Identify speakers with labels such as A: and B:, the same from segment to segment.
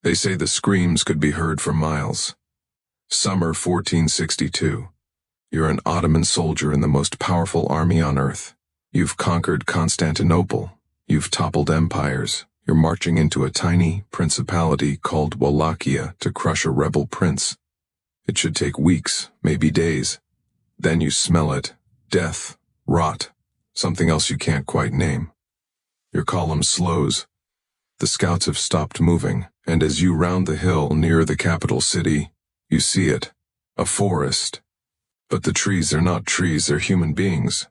A: They say the screams could be heard for miles. Summer 1462. You're an Ottoman soldier in the most powerful army on earth. You've conquered Constantinople. You've toppled empires. You're marching into a tiny principality called Wallachia to crush a rebel prince. It should take weeks, maybe days. Then you smell it. Death, rot, something else you can't quite name. Your column slows. The scouts have stopped moving, and as you round the hill near the capital city, you see it. A forest. But the trees are not trees, they're human beings.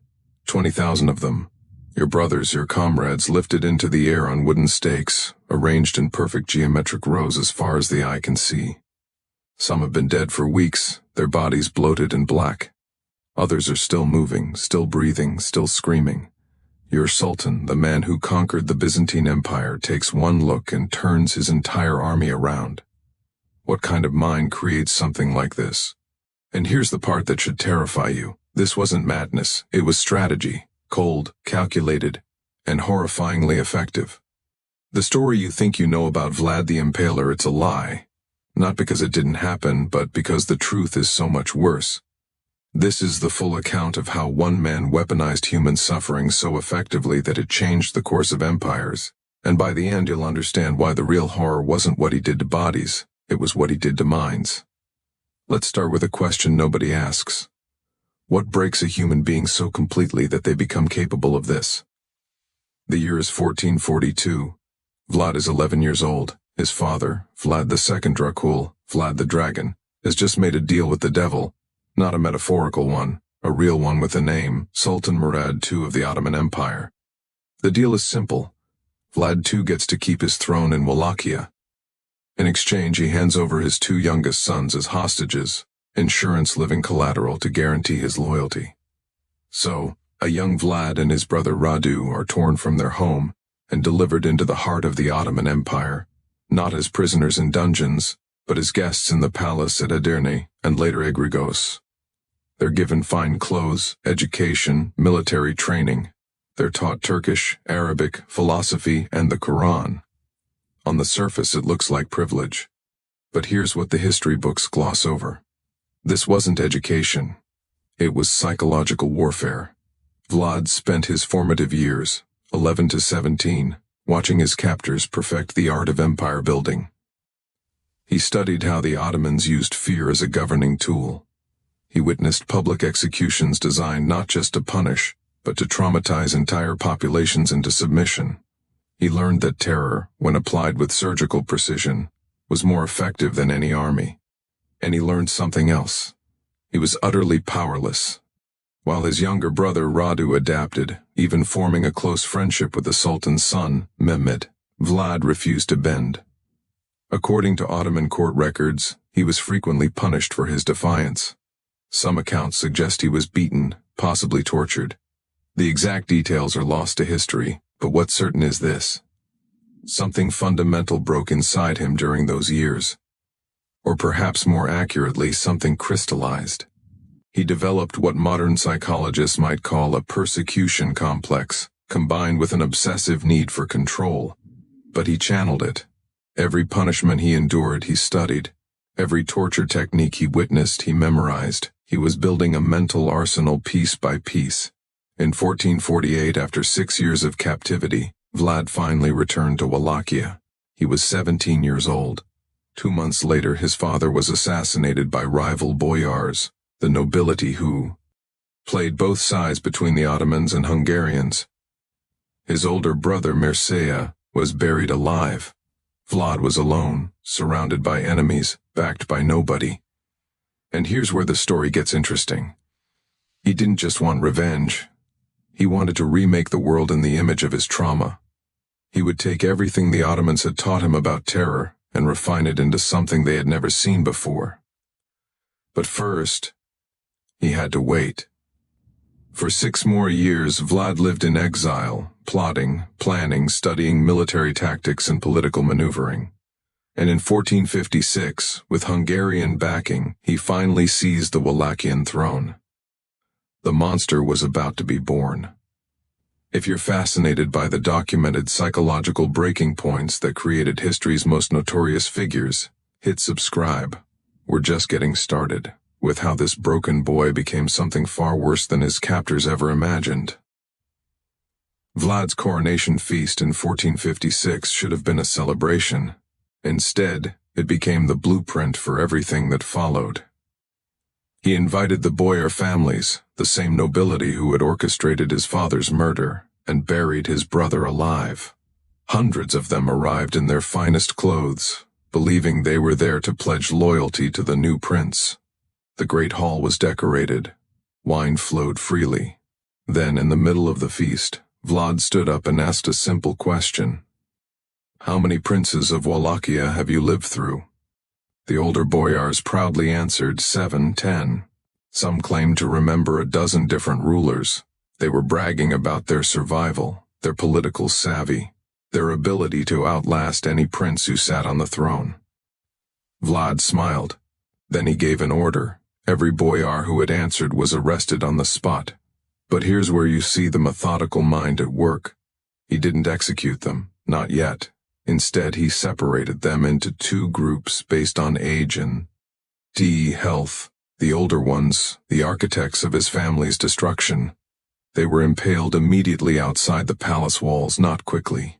A: 20,000 of them. Your brothers, your comrades, lifted into the air on wooden stakes, arranged in perfect geometric rows as far as the eye can see. Some have been dead for weeks, their bodies bloated and black. Others are still moving, still breathing, still screaming. Your Sultan, the man who conquered the Byzantine Empire, takes one look and turns his entire army around. What kind of mind creates something like this? And here's the part that should terrify you. This wasn't madness, it was strategy. Cold, calculated, and horrifyingly effective. The story you think you know about Vlad the Impaler, it's a lie. Not because it didn't happen, but because the truth is so much worse. This is the full account of how one man weaponized human suffering so effectively that it changed the course of empires. And by the end you'll understand why the real horror wasn't what he did to bodies, it was what he did to minds. Let's start with a question nobody asks. What breaks a human being so completely that they become capable of this? The year is 1442. Vlad is 11 years old. His father, Vlad II Dracula, Vlad the Dragon, has just made a deal with the devil, not a metaphorical one, a real one with a name, Sultan Mehmed II of the Ottoman Empire. The deal is simple. Vlad II gets to keep his throne in Wallachia. In exchange, he hands over his two youngest sons as hostages, insurance living collateral to guarantee his loyalty. So, a young Vlad and his brother Radu are torn from their home and delivered into the heart of the Ottoman Empire, not as prisoners in dungeons, but as guests in the palace at Edirne and later Egrigos. They're given fine clothes, education, military training. They're taught Turkish, Arabic, philosophy, and the Quran. On the surface it looks like privilege. But here's what the history books gloss over. This wasn't education. It was psychological warfare. Vlad spent his formative years, 11 to 17, watching his captors perfect the art of empire building. He studied how the Ottomans used fear as a governing tool. He witnessed public executions designed not just to punish, but to traumatize entire populations into submission. He learned that terror, when applied with surgical precision, was more effective than any army. And he learned something else. He was utterly powerless. While his younger brother Radu adapted, even forming a close friendship with the Sultan's son, Mehmed, Vlad refused to bend. According to Ottoman court records, he was frequently punished for his defiance. Some accounts suggest he was beaten, possibly tortured. The exact details are lost to history, but what's certain is this. Something fundamental broke inside him during those years. Or perhaps more accurately, something crystallized. He developed what modern psychologists might call a persecution complex, combined with an obsessive need for control. But he channeled it. Every punishment he endured, he studied. Every torture technique he witnessed, he memorized. He was building a mental arsenal piece by piece. In 1448, after 6 years of captivity, Vlad finally returned to Wallachia. He was 17 years old. 2 months later, his father was assassinated by rival Boyars, the nobility who played both sides between the Ottomans and Hungarians. His older brother, Mircea, was buried alive. Vlad was alone, surrounded by enemies, backed by nobody. And here's where the story gets interesting. He didn't just want revenge. He wanted to remake the world in the image of his trauma. He would take everything the Ottomans had taught him about terror and refine it into something they had never seen before. But first, he had to wait. For 6 more years, Vlad lived in exile, plotting, planning, studying military tactics and political maneuvering. And in 1456, with Hungarian backing, he finally seized the Wallachian throne. The monster was about to be born. If you're fascinated by the documented psychological breaking points that created history's most notorious figures, hit subscribe. We're just getting started with how this broken boy became something far worse than his captors ever imagined. Vlad's coronation feast in 1456 should have been a celebration. Instead, it became the blueprint for everything that followed. He invited the Boyar families, the same nobility who had orchestrated his father's murder and buried his brother alive. Hundreds of them arrived in their finest clothes, believing they were there to pledge loyalty to the new prince. The great hall was decorated. Wine flowed freely. Then, in the middle of the feast, Vlad stood up and asked a simple question. "How many princes of Wallachia have you lived through?" The older boyars proudly answered 7, 10. Some claimed to remember a dozen different rulers. They were bragging about their survival, their political savvy, their ability to outlast any prince who sat on the throne. Vlad smiled. Then he gave an order. Every boyar who had answered was arrested on the spot. But here's where you see the methodical mind at work. He didn't execute them, not yet. Instead, he separated them into two groups based on age and health. The older ones, the architects of his family's destruction. They were impaled immediately outside the palace walls, not quickly.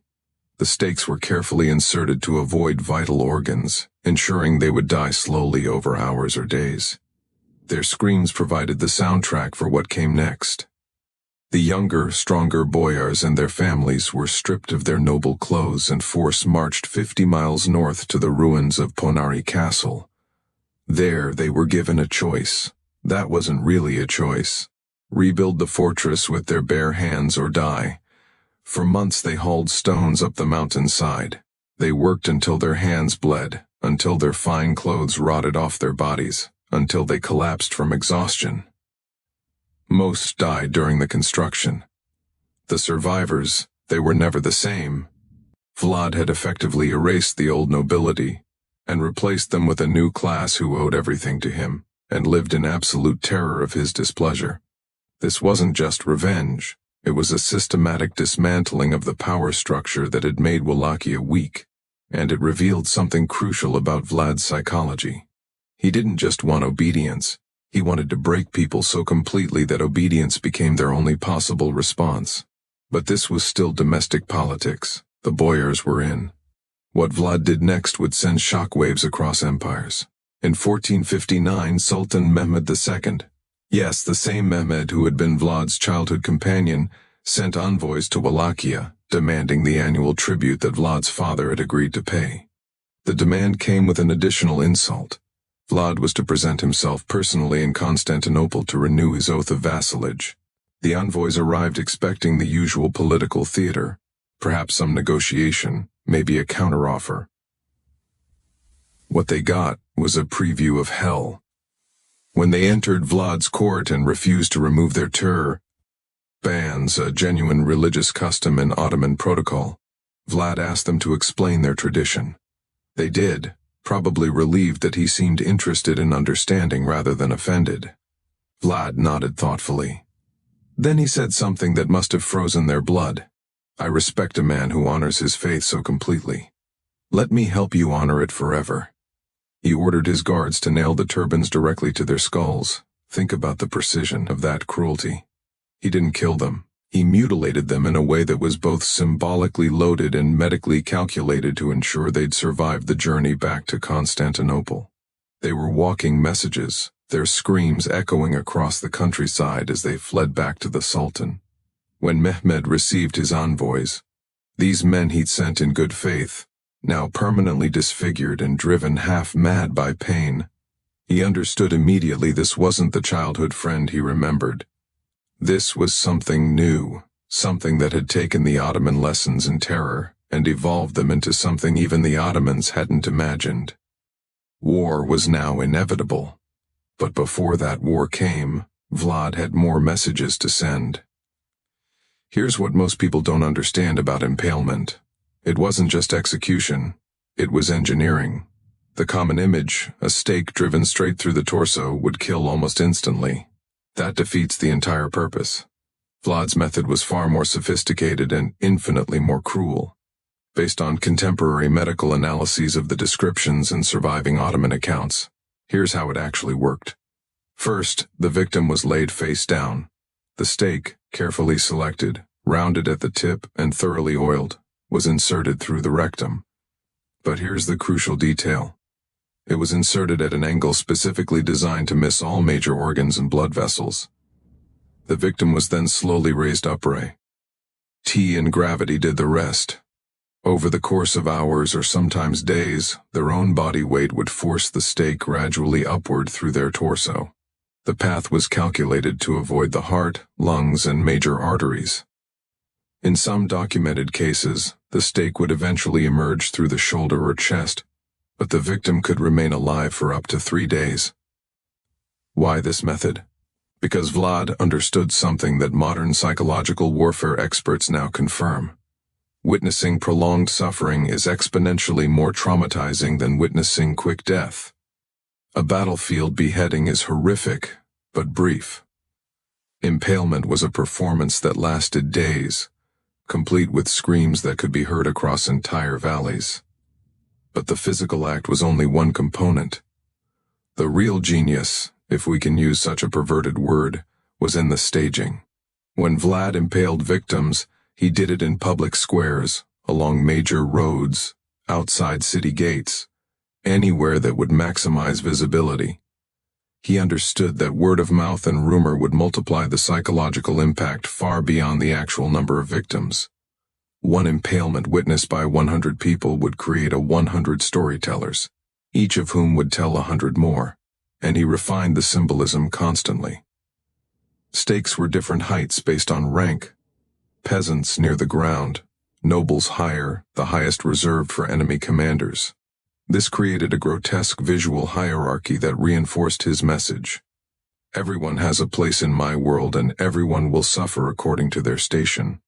A: The stakes were carefully inserted to avoid vital organs, ensuring they would die slowly over hours or days. Their screams provided the soundtrack for what came next. The younger, stronger boyars and their families were stripped of their noble clothes and force marched 50 miles north to the ruins of Ponari Castle. There they were given a choice. That wasn't really a choice. Rebuild the fortress with their bare hands or die. For months they hauled stones up the mountainside. They worked until their hands bled, until their fine clothes rotted off their bodies, until they collapsed from exhaustion. Most died during the construction. The survivors, they were never the same. Vlad had effectively erased the old nobility and replaced them with a new class who owed everything to him and lived in absolute terror of his displeasure. This wasn't just revenge. It was a systematic dismantling of the power structure that had made Wallachia weak, and it revealed something crucial about Vlad's psychology. He didn't just want obedience. He wanted to break people so completely that obedience became their only possible response. But this was still domestic politics. The boyars were in. What Vlad did next would send shockwaves across empires. In 1459, Sultan Mehmed II, yes, the same Mehmed who had been Vlad's childhood companion, sent envoys to Wallachia, demanding the annual tribute that Vlad's father had agreed to pay. The demand came with an additional insult. Vlad was to present himself personally in Constantinople to renew his oath of vassalage. The envoys arrived expecting the usual political theater, perhaps some negotiation, maybe a counteroffer. What they got was a preview of hell. When they entered Vlad's court and refused to remove their turbans, a genuine religious custom in Ottoman protocol, Vlad asked them to explain their tradition. They did, probably relieved that he seemed interested in understanding rather than offended. Vlad nodded thoughtfully. Then he said something that must have frozen their blood. "I respect a man who honors his faith so completely. Let me help you honor it forever." He ordered his guards to nail the turbans directly to their skulls. Think about the precision of that cruelty. He didn't kill them. He mutilated them in a way that was both symbolically loaded and medically calculated to ensure they'd survive the journey back to Constantinople. They were walking messages, their screams echoing across the countryside as they fled back to the Sultan. When Mehmed received his envoys, these men he'd sent in good faith, now permanently disfigured and driven half-mad by pain, he understood immediately this wasn't the childhood friend he remembered. This was something new, something that had taken the Ottoman lessons in terror and evolved them into something even the Ottomans hadn't imagined. War was now inevitable. But before that war came, Vlad had more messages to send. Here's what most people don't understand about impalement. It wasn't just execution, it was engineering. The common image, a stake driven straight through the torso, would kill almost instantly. That defeats the entire purpose. Vlad's method was far more sophisticated and infinitely more cruel. Based on contemporary medical analyses of the descriptions and surviving Ottoman accounts, here's how it actually worked. First, the victim was laid face down. The stake, carefully selected, rounded at the tip and thoroughly oiled, was inserted through the rectum. But here's the crucial detail. It was inserted at an angle specifically designed to miss all major organs and blood vessels. The victim was then slowly raised upright. T and gravity did the rest. Over the course of hours or sometimes days, their own body weight would force the stake gradually upward through their torso. The path was calculated to avoid the heart, lungs, and major arteries. In some documented cases, the stake would eventually emerge through the shoulder or chest, but the victim could remain alive for up to 3 days. Why this method? Because Vlad understood something that modern psychological warfare experts now confirm. Witnessing prolonged suffering is exponentially more traumatizing than witnessing quick death. A battlefield beheading is horrific, but brief. Impalement was a performance that lasted days, complete with screams that could be heard across entire valleys. But the physical act was only one component. The real genius, if we can use such a perverted word, was in the staging. When Vlad impaled victims, he did it in public squares, along major roads, outside city gates, anywhere that would maximize visibility. He understood that word of mouth and rumor would multiply the psychological impact far beyond the actual number of victims. One impalement witnessed by 100 people would create 100 storytellers, each of whom would tell 100 more, and he refined the symbolism constantly. Stakes were different heights based on rank. Peasants near the ground, nobles higher, the highest reserved for enemy commanders. This created a grotesque visual hierarchy that reinforced his message. Everyone has a place in my world and everyone will suffer according to their station.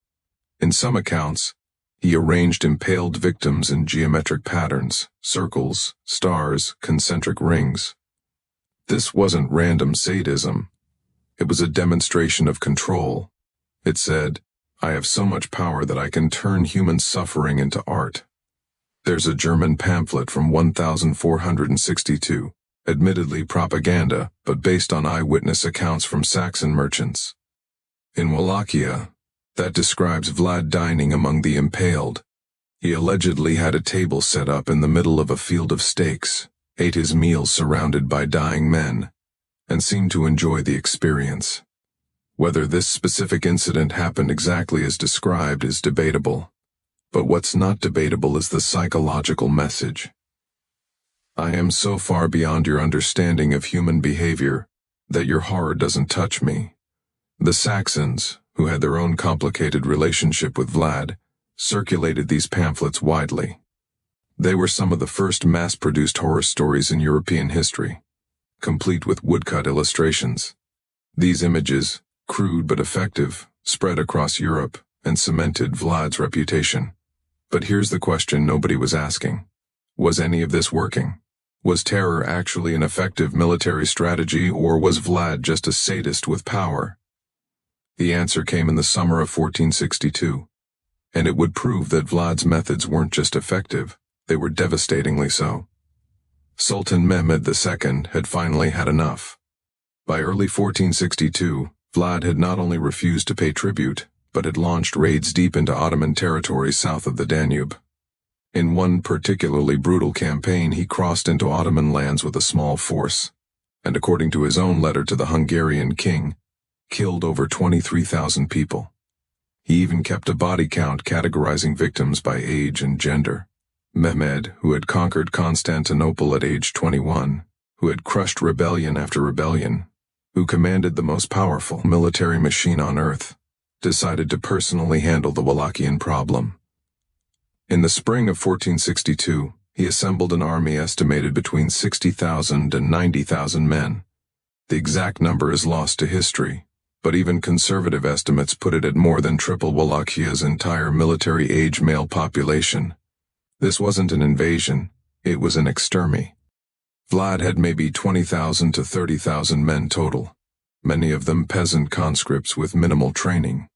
A: In some accounts, he arranged impaled victims in geometric patterns, circles, stars, concentric rings. This wasn't random sadism. It was a demonstration of control. It said, I have so much power that I can turn human suffering into art. There's a German pamphlet from 1462, admittedly propaganda, but based on eyewitness accounts from Saxon merchants. In Wallachia, that describes Vlad dining among the impaled. He allegedly had a table set up in the middle of a field of stakes, ate his meals surrounded by dying men, and seemed to enjoy the experience. Whether this specific incident happened exactly as described is debatable, but what's not debatable is the psychological message. I am so far beyond your understanding of human behavior that your horror doesn't touch me. The Saxons, who had their own complicated relationship with Vlad, circulated these pamphlets widely. They were some of the first mass-produced horror stories in European history, complete with woodcut illustrations. These images, crude but effective, spread across Europe and cemented Vlad's reputation. But here's the question nobody was asking. Was any of this working? Was terror actually an effective military strategy, or was Vlad just a sadist with power? The answer came in the summer of 1462, and it would prove that Vlad's methods weren't just effective, they were devastatingly so. Sultan Mehmed II had finally had enough. By early 1462, Vlad had not only refused to pay tribute, but had launched raids deep into Ottoman territory south of the Danube. In one particularly brutal campaign, he crossed into Ottoman lands with a small force, and according to his own letter to the Hungarian king, killed over 23,000 people. He even kept a body count categorizing victims by age and gender. Mehmed, who had conquered Constantinople at age 21, who had crushed rebellion after rebellion, who commanded the most powerful military machine on earth, decided to personally handle the Wallachian problem. In the spring of 1462, he assembled an army estimated between 60,000 and 90,000 men. The exact number is lost to history, but even conservative estimates put it at more than triple Wallachia's entire military-age male population. This wasn't an invasion, it was an extermination. Vlad had maybe 20,000 to 30,000 men total. many of them peasant conscripts with minimal training.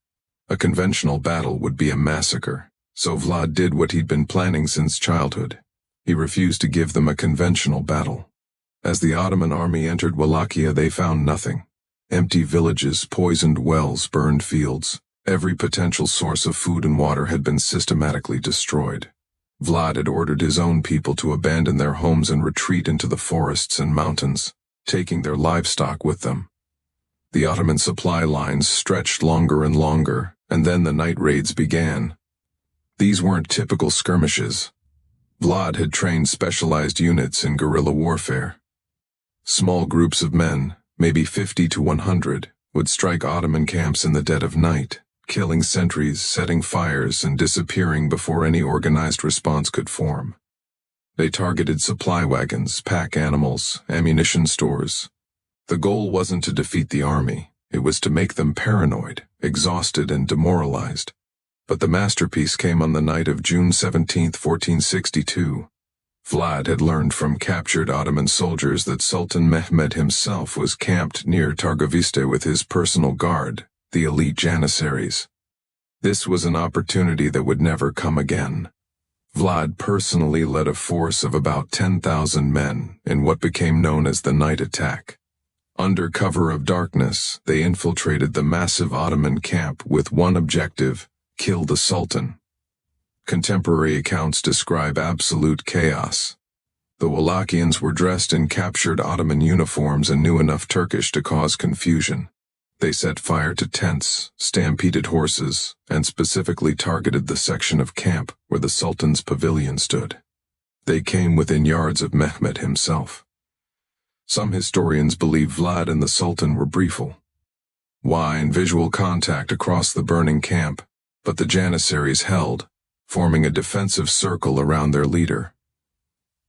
A: A conventional battle would be a massacre, so Vlad did what he'd been planning since childhood. He refused to give them a conventional battle. As the Ottoman army entered Wallachia, they found nothing. Empty villages, poisoned wells, burned fields. Every potential source of food and water had been systematically destroyed. Vlad had ordered his own people to abandon their homes and retreat into the forests and mountains, taking their livestock with them. The Ottoman supply lines stretched longer and longer, and then the night raids began. These weren't typical skirmishes. Vlad had trained specialized units in guerrilla warfare. Small groups of men, maybe 50 to 100, would strike Ottoman camps in the dead of night, killing sentries, setting fires, and disappearing before any organized response could form. They targeted supply wagons, pack animals, ammunition stores. The goal wasn't to defeat the army, it was to make them paranoid, exhausted, and demoralized. But the masterpiece came on the night of June 17, 1462. Vlad had learned from captured Ottoman soldiers that Sultan Mehmed himself was camped near Targoviste with his personal guard, the elite Janissaries. This was an opportunity that would never come again. Vlad personally led a force of about 10,000 men in what became known as the night attack. Under cover of darkness, they infiltrated the massive Ottoman camp with one objective: kill the Sultan. Contemporary accounts describe absolute chaos. The Wallachians were dressed in captured Ottoman uniforms and knew enough Turkish to cause confusion. They set fire to tents, stampeded horses, and specifically targeted the section of camp where the Sultan's pavilion stood. They came within yards of Mehmed himself. Some historians believe Vlad and the Sultan were brieful. Wine, visual contact across the burning camp, but the Janissaries held, forming a defensive circle around their leader.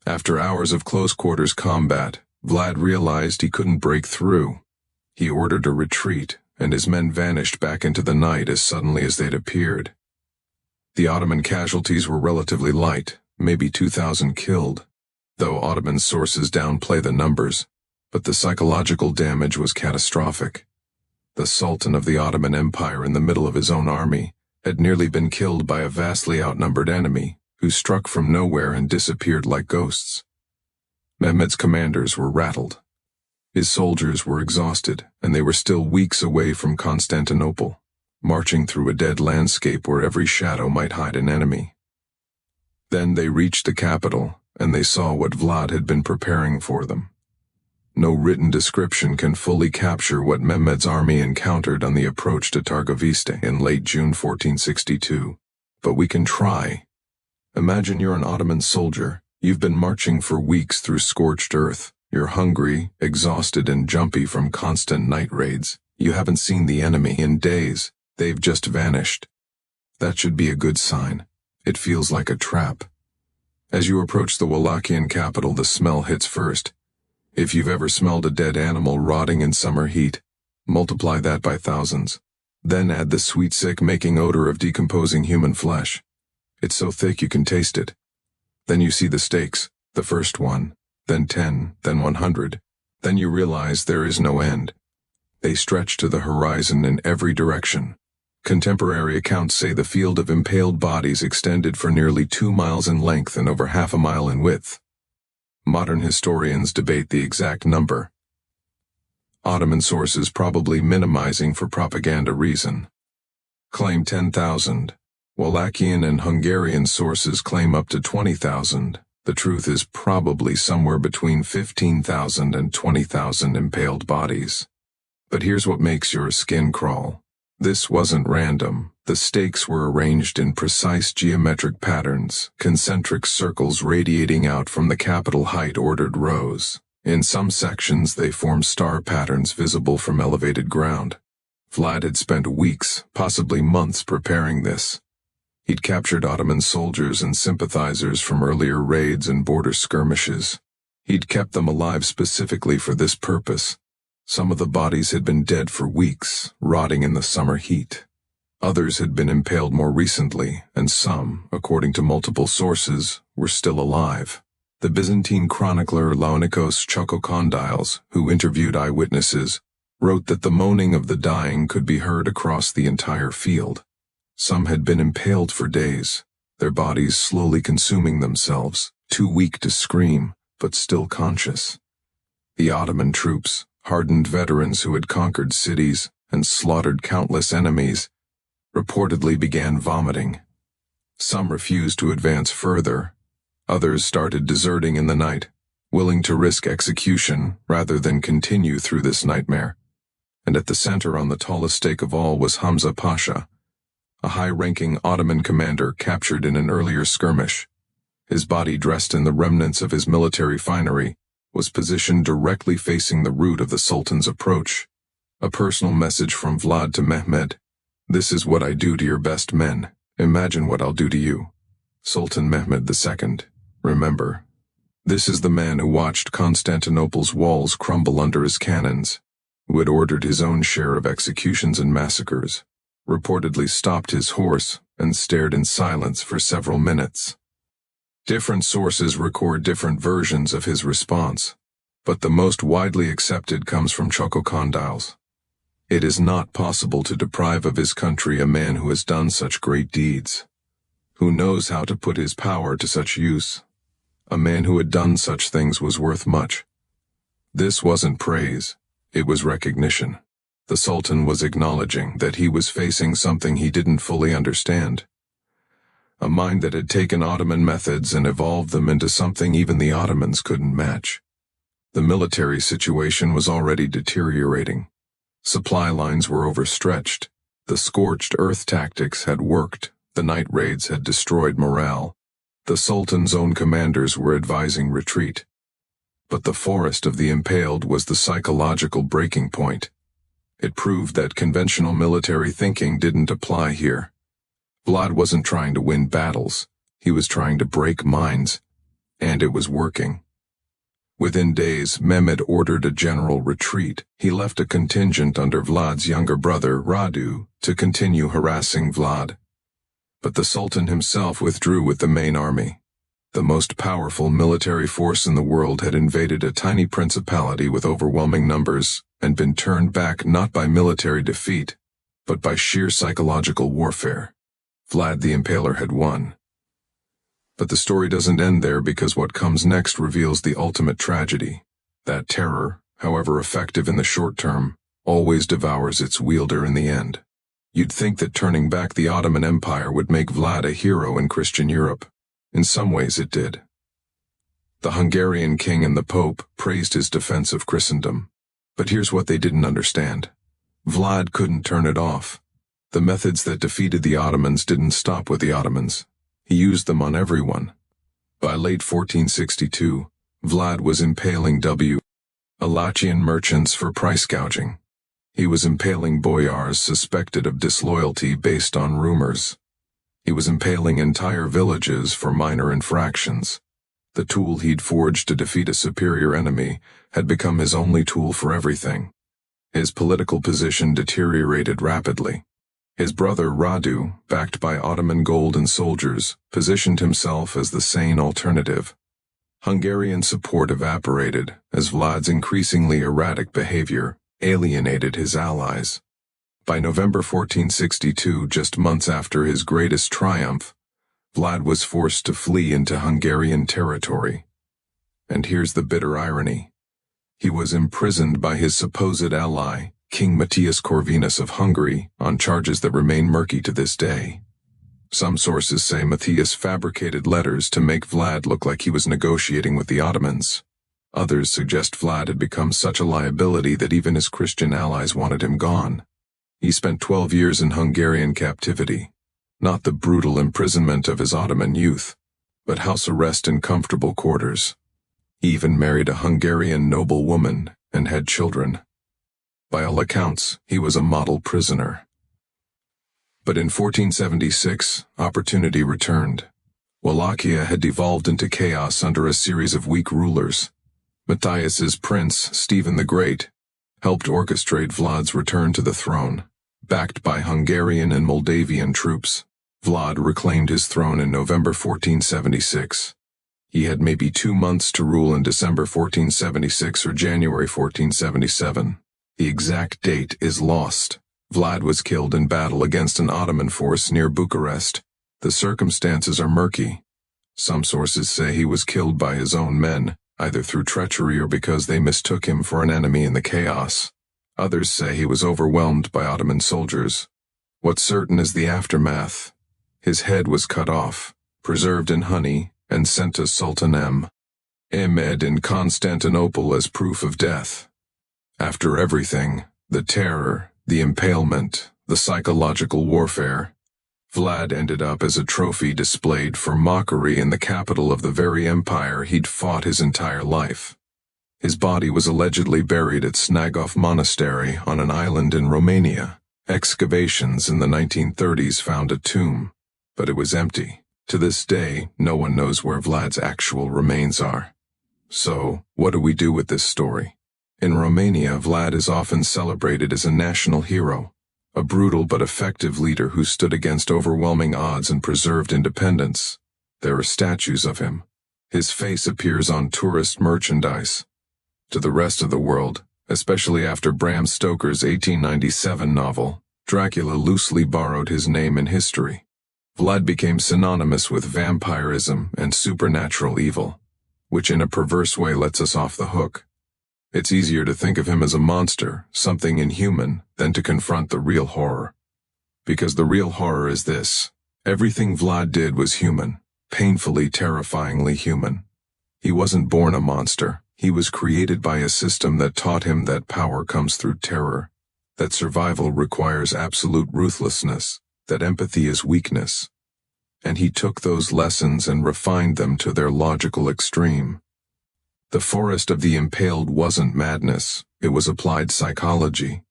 A: After hours of close-quarters combat, Vlad realized he couldn't break through. He ordered a retreat, and his men vanished back into the night as suddenly as they'd appeared. The Ottoman casualties were relatively light, maybe 2,000 killed, though Ottoman sources downplay the numbers, but the psychological damage was catastrophic. The Sultan of the Ottoman Empire, in the middle of his own army, had nearly been killed by a vastly outnumbered enemy, who struck from nowhere and disappeared like ghosts. Mehmed's commanders were rattled. His soldiers were exhausted, and they were still weeks away from Constantinople, marching through a dead landscape where every shadow might hide an enemy. Then they reached the capital, and they saw what Vlad had been preparing for them. No written description can fully capture what Mehmed's army encountered on the approach to Targoviste in late June 1462, but we can try. Imagine you're an Ottoman soldier. You've been marching for weeks through scorched earth. You're hungry, exhausted, and jumpy from constant night raids. You haven't seen the enemy in days. They've just vanished. That should be a good sign. It feels like a trap. As you approach the Wallachian capital, the smell hits first. If you've ever smelled a dead animal rotting in summer heat, multiply that by thousands. Then add the sweet, sick-making odor of decomposing human flesh. It's so thick you can taste it. Then you see the stakes, the first one, then 10, then 100. Then you realize there is no end. They stretch to the horizon in every direction. Contemporary accounts say the field of impaled bodies extended for nearly 2 miles in length and over half a mile in width. Modern historians debate the exact number. Ottoman sources, probably minimizing for propaganda reason, claim 10,000. Wallachian and Hungarian sources claim up to 20,000. The truth is probably somewhere between 15,000 and 20,000 impaled bodies. But here's what makes your skin crawl. This wasn't random. The stakes were arranged in precise geometric patterns, concentric circles radiating out from the capital height ordered rows. In some sections they formed star patterns visible from elevated ground. Vlad had spent weeks, possibly months, preparing this. He'd captured Ottoman soldiers and sympathizers from earlier raids and border skirmishes. He'd kept them alive specifically for this purpose. Some of the bodies had been dead for weeks, rotting in the summer heat. Others had been impaled more recently, and some, according to multiple sources, were still alive. The Byzantine chronicler Laonikos Chokokondyles, who interviewed eyewitnesses, wrote that the moaning of the dying could be heard across the entire field. Some had been impaled for days, their bodies slowly consuming themselves, too weak to scream, but still conscious. The Ottoman troops, hardened veterans who had conquered cities and slaughtered countless enemies, reportedly began vomiting. Some refused to advance further. Others started deserting in the night, willing to risk execution rather than continue through this nightmare. And at the center on the tallest stake of all was Hamza Pasha, a high-ranking Ottoman commander captured in an earlier skirmish. His body, dressed in the remnants of his military finery, was positioned directly facing the route of the Sultan's approach. A personal message from Vlad to Mehmed. "This is what I do to your best men. Imagine what I'll do to you. Sultan Mehmed II. Remember." This is the man who watched Constantinople's walls crumble under his cannons, who had ordered his own share of executions and massacres, reportedly stopped his horse and stared in silence for several minutes. Different sources record different versions of his response, but the most widely accepted comes from Choco-condyles. It is not possible to deprive of his country a man who has done such great deeds, who knows how to put his power to such use. A man who had done such things was worth much. This wasn't praise, it was recognition. The Sultan was acknowledging that he was facing something he didn't fully understand. A mind that had taken Ottoman methods and evolved them into something even the Ottomans couldn't match. The military situation was already deteriorating. Supply lines were overstretched. The scorched earth tactics had worked. The night raids had destroyed morale. The Sultan's own commanders were advising retreat. But the forest of the Impaled was the psychological breaking point. It proved that conventional military thinking didn't apply here. Vlad wasn't trying to win battles, he was trying to break minds, and it was working. Within days, Mehmed ordered a general retreat. He left a contingent under Vlad's younger brother, Radu, to continue harassing Vlad. But the Sultan himself withdrew with the main army. The most powerful military force in the world had invaded a tiny principality with overwhelming numbers and been turned back not by military defeat, but by sheer psychological warfare. Vlad the Impaler had won. But the story doesn't end there, because what comes next reveals the ultimate tragedy. That terror, however effective in the short term, always devours its wielder in the end. You'd think that turning back the Ottoman Empire would make Vlad a hero in Christian Europe. In some ways it did. The Hungarian king and the Pope praised his defense of Christendom. But here's what they didn't understand. Vlad couldn't turn it off. The methods that defeated the Ottomans didn't stop with the Ottomans. He used them on everyone. By late 1462, Vlad was impaling Wallachia merchants for price gouging. He was impaling boyars suspected of disloyalty based on rumors. He was impaling entire villages for minor infractions. The tool he'd forged to defeat a superior enemy had become his only tool for everything. His political position deteriorated rapidly. His brother Radu, backed by Ottoman gold and soldiers, positioned himself as the sane alternative. Hungarian support evaporated as Vlad's increasingly erratic behavior alienated his allies. By November 1462, just months after his greatest triumph, Vlad was forced to flee into Hungarian territory. And here's the bitter irony. He was imprisoned by his supposed ally, King Matthias Corvinus of Hungary, on charges that remain murky to this day. Some sources say Matthias fabricated letters to make Vlad look like he was negotiating with the Ottomans. Others suggest Vlad had become such a liability that even his Christian allies wanted him gone. He spent 12 years in Hungarian captivity, not the brutal imprisonment of his Ottoman youth, but house arrest in comfortable quarters. He even married a Hungarian noble woman and had children. By all accounts, he was a model prisoner. But in 1476, opportunity returned. Wallachia had devolved into chaos under a series of weak rulers. Matthias's prince, Stephen the Great, helped orchestrate Vlad's return to the throne. Backed by Hungarian and Moldavian troops, Vlad reclaimed his throne in November 1476. He had maybe 2 months to rule in December 1476 or January 1477. The exact date is lost. Vlad was killed in battle against an Ottoman force near Bucharest. The circumstances are murky. Some sources say he was killed by his own men, either through treachery or because they mistook him for an enemy in the chaos. Others say he was overwhelmed by Ottoman soldiers. What's certain is the aftermath. His head was cut off, preserved in honey, and sent to Sultan Mehmed in Constantinople as proof of death. After everything, the terror, the impalement, the psychological warfare, Vlad ended up as a trophy displayed for mockery in the capital of the very empire he'd fought his entire life. His body was allegedly buried at Snagov Monastery on an island in Romania. Excavations in the 1930s found a tomb, but it was empty. To this day, no one knows where Vlad's actual remains are. So, what do we do with this story? In Romania, Vlad is often celebrated as a national hero, a brutal but effective leader who stood against overwhelming odds and preserved independence. There are statues of him. His face appears on tourist merchandise. To the rest of the world, especially after Bram Stoker's 1897 novel, Dracula loosely borrowed his name in history. Vlad became synonymous with vampirism and supernatural evil, which in a perverse way lets us off the hook. It's easier to think of him as a monster, something inhuman, than to confront the real horror. Because the real horror is this: everything Vlad did was human, painfully, terrifyingly human. He wasn't born a monster. He was created by a system that taught him that power comes through terror, that survival requires absolute ruthlessness, that empathy is weakness. And he took those lessons and refined them to their logical extreme. The forest of the Impaled wasn't madness, it was applied psychology.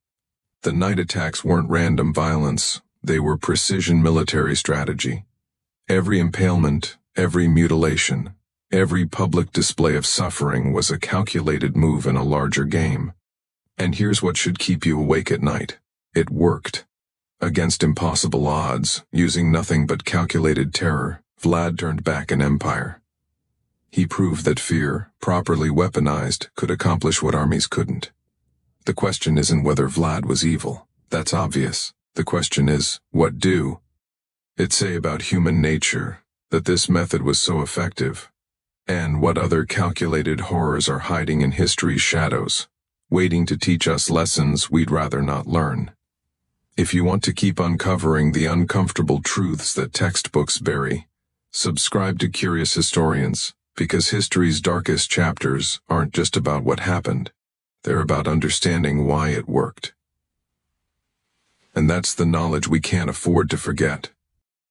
A: The night attacks weren't random violence, they were precision military strategy. Every impalement, every mutilation, every public display of suffering was a calculated move in a larger game. And here's what should keep you awake at night. It worked. Against impossible odds, using nothing but calculated terror, Vlad turned back an empire. He proved that fear, properly weaponized, could accomplish what armies couldn't. The question isn't whether Vlad was evil. That's obvious. The question is, what do it say about human nature that this method was so effective? And what other calculated horrors are hiding in history's shadows, waiting to teach us lessons we'd rather not learn? If you want to keep uncovering the uncomfortable truths that textbooks bury, subscribe to Curious Historians, because history's darkest chapters aren't just about what happened, they're about understanding why it worked. And that's the knowledge we can't afford to forget.